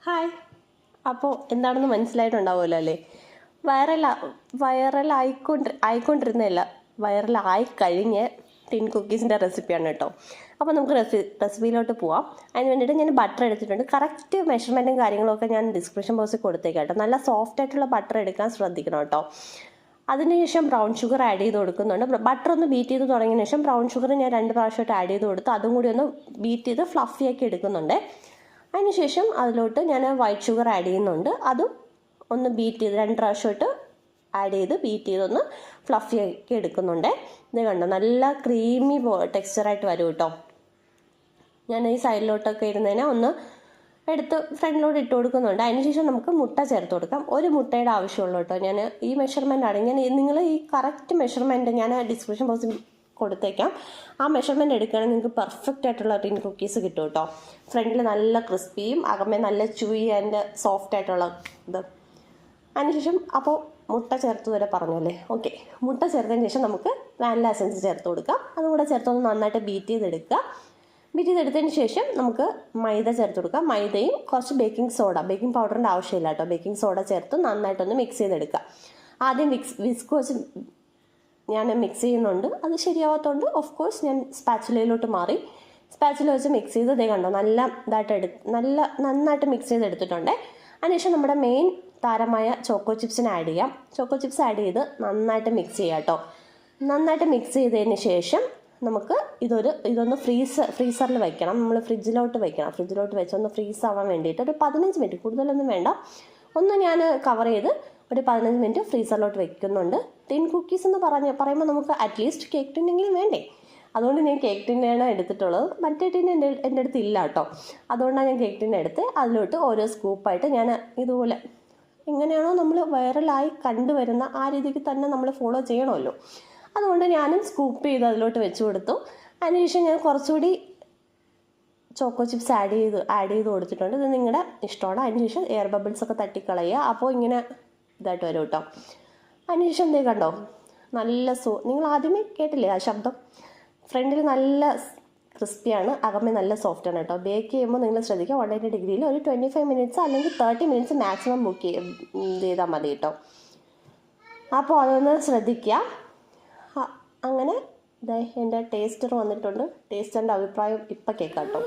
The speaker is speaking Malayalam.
ഹായ്. അപ്പോൾ എന്താണെന്ന് മനസ്സിലായിട്ടുണ്ടാവുമല്ലോ അല്ലേ? ആയിക്കൊണ്ടിരുന്നതല്ല, വൈറലായി കഴിഞ്ഞ് ടിൻ കുക്കീസിൻ്റെ റെസിപ്പിയാണ് കേട്ടോ. അപ്പോൾ നമുക്ക് റെസിപ്പിയിലോട്ട് പോവാം. അതിന് വേണ്ടിയിട്ട് ഞാൻ ബട്ടർ എടുത്തിട്ടുണ്ട്. കറക്റ്റ് മെഷർമെൻറ്റും കാര്യങ്ങളൊക്കെ ഞാൻ ഡിസ്ക്രിപ്ഷൻ ബോക്സിൽ കൊടുത്തേക്കാം കേട്ടോ. നല്ല സോഫ്റ്റ് ആയിട്ടുള്ള ബട്ടർ എടുക്കാൻ ശ്രദ്ധിക്കണം കേട്ടോ. അതിനുശേഷം ബ്രൗൺ ഷുഗർ ആഡ് ചെയ്ത് കൊടുക്കുന്നുണ്ട്. ബട്ടർ ഒന്ന് ബീറ്റ് ചെയ്ത് തുടങ്ങിയതിന് ശേഷം ബ്രൗൺ ഷുഗർ ഞാൻ 2 പ്രാവശ്യമായിട്ട് ആഡ് ചെയ്ത് കൊടുത്ത് അതും കൂടി ഒന്ന് ബീറ്റ് ചെയ്ത് ഫ്ലഫിയാക്കി എടുക്കുന്നുണ്ട്. അതിനുശേഷം അതിലോട്ട് ഞാൻ വൈറ്റ് ഷുഗർ ആഡ് ചെയ്യുന്നുണ്ട്. അതും ഒന്ന് ബീറ്റ് ചെയ്ത് 2 പ്രാവശ്യമായിട്ട് ആഡ് ചെയ്ത് ബീറ്റ് ചെയ്തൊന്ന് ഫ്ലഫിയാക്കി എടുക്കുന്നുണ്ട്. ഇത് കണ്ടോ, നല്ല ക്രീമി ടെക്സ്ചറായിട്ട് വരും കേട്ടോ. ഞാൻ ഈ സൈഡിലോട്ടൊക്കെ ഇരുന്നതിനെ ഒന്ന് എടുത്ത് ഫ്രണ്ടിലോട്ട് ഇട്ട് കൊടുക്കുന്നുണ്ട്. അതിനുശേഷം നമുക്ക് മുട്ട ചേർത്ത് കൊടുക്കാം. ഒരു മുട്ടയുടെ ആവശ്യമുള്ളൂ കേട്ടോ. ഞാൻ ഈ മെഷർമെൻറ്റാണ് നിങ്ങൾ ഈ കറക്റ്റ് മെഷർമെൻറ്റ് ഞാൻ ഡിസ്ക്രിപ്ഷൻ ബോക്സിൽ കൊടുത്തേക്കാം. ആ മെഷർമെൻറ്റ് എടുക്കുകയാണെങ്കിൽ നിങ്ങൾക്ക് പെർഫെക്റ്റ് ആയിട്ടുള്ള ടിൻ കുക്കീസ് കിട്ടും കേട്ടോ. ഫ്രണ്ടിൽ നല്ല ക്രിസ്പിയും അകമേ നല്ല ചൂയി ആൻഡ് സോഫ്റ്റ് ആയിട്ടുള്ള ഇത്. അതിനുശേഷം അപ്പോൾ മുട്ട ചേർത്ത് വരെ പറഞ്ഞല്ലേ. ഓക്കെ, മുട്ട ചേർത്തതിന് ശേഷം നമുക്ക് വാനില എസൻസ് ചേർത്ത് കൊടുക്കാം. അതും കൂടെ ചേർത്തൊന്ന് നന്നായിട്ട് ബീറ്റ് ചെയ്തെടുക്കുക. ബീറ്റ് ചെയ്തെടുത്തതിന് ശേഷം നമുക്ക് മൈദ ചേർത്ത് കൊടുക്കാം. മൈദയും കുറച്ച് ബേക്കിംഗ് പൗഡറിൻ്റെ ആവശ്യമില്ല കേട്ടോ. ബേക്കിംഗ് സോഡ ചേർത്ത് നന്നായിട്ടൊന്ന് മിക്സ് ചെയ്തെടുക്കുക. ആദ്യം വിസ്ക് വെച്ച് ഞാൻ മിക്സ് ചെയ്യുന്നുണ്ട്. അത് ശരിയാവാത്തതുകൊണ്ട് ഓഫ് കോഴ്സ് ഞാൻ സ്പാച്ചുലയിലോട്ട് മാറി. സ്പാച്ചുല വെച്ച് മിക്സ് ചെയ്ത് ഇതേ കണ്ടോ, നന്നായിട്ട് മിക്സ് ചെയ്തെടുത്തിട്ടുണ്ട്. അതിനുശേഷം നമ്മുടെ മെയിൻ താരമായ ചോക്കോ ചിപ്സിന് ആഡ് ചെയ്യാം. ചോക്കോ ചിപ്സ് ആഡ് ചെയ്ത് നന്നായിട്ട് മിക്സ് ചെയ്യാം കേട്ടോ. നന്നായിട്ട് മിക്സ് ചെയ്തതിന് ശേഷം നമുക്ക് ഇതൊന്ന് ഫ്രീസറിൽ വയ്ക്കണം. നമ്മൾ ഫ്രിഡ്ജിലോട്ട് വെച്ചൊന്ന് ഫ്രീസ് ആവാൻ വേണ്ടിയിട്ട് ഒരു 15 മിനിറ്റ്, കൂടുതലൊന്നും വേണ്ട, ഒന്ന് ഞാൻ കവർ ചെയ്ത് ഒരു 15 മിനിറ്റ് ഫ്രീസറിലോട്ട് വെക്കുന്നുണ്ട്. ടിൻ കുക്കീസ് എന്ന് പറയുമ്പോൾ നമുക്ക് അറ്റ്ലീസ്റ്റ് കേക്ക് ടിന്നെങ്കിലും വേണ്ടേ. അതുകൊണ്ട് ഞാൻ കേക്ക് ടിന്നാണ് എടുത്തിട്ടുള്ളത്. മറ്റേ ടിന്ന് എൻ്റെ അടുത്ത് ഇല്ല കേട്ടോ. അതുകൊണ്ടാണ് ഞാൻ കേക്ക് ടിന്ന് എടുത്ത് അതിലോട്ട് ഓരോ സ്കൂപ്പായിട്ട് ഞാൻ ഇതുപോലെ എങ്ങനെയാണോ നമ്മൾ വൈറലായി കണ്ടുവരുന്ന ആ രീതിക്ക് തന്നെ നമ്മൾ ഫോളോ ചെയ്യണമല്ലോ. അതുകൊണ്ട് ഞാനും സ്കൂപ്പ് ചെയ്ത് അതിലോട്ട് വെച്ച് കൊടുത്തു. അതിനുശേഷം ഞാൻ കുറച്ചുകൂടി ചോക്കോ ചിപ്സ് ആഡ് ചെയ്ത് കൊടുത്തിട്ടുണ്ട്. ഇത് നിങ്ങളുടെ ഇഷ്ടമാണ്. അതിനുശേഷം എയർ ബബിൾസ് ഒക്കെ തട്ടിക്കളയുക. അപ്പോൾ ഇങ്ങനെ ഇതായിട്ട് വരും കേട്ടോ. അതിനുശേഷം എന്തേ കണ്ടോ, നല്ല നിങ്ങൾ ആദ്യമേ കേട്ടില്ലേ ആ ശബ്ദം? ഫ്രണ്ടിൽ നല്ല ക്രിസ്പിയാണ്, അകമേ നല്ല സോഫ്റ്റാണ് കേട്ടോ. ബേക്ക് ചെയ്യുമ്പോൾ നിങ്ങൾ ശ്രദ്ധിക്കുക, 180 ഡിഗ്രിയിൽ ഒരു 25 മിനിറ്റ്സ് അല്ലെങ്കിൽ 30 മിനിറ്റ്സ് മാക്സിമം ചെയ്താൽ മതി കേട്ടോ. അപ്പോൾ അതൊന്ന് ശ്രദ്ധിക്കുക. അങ്ങനെ എൻ്റെ ടേസ്റ്റർ വന്നിട്ടുണ്ട്. ടേസ്റ്ററിൻ്റെ അഭിപ്രായം ഇപ്പം കേൾക്കാം കേട്ടോ.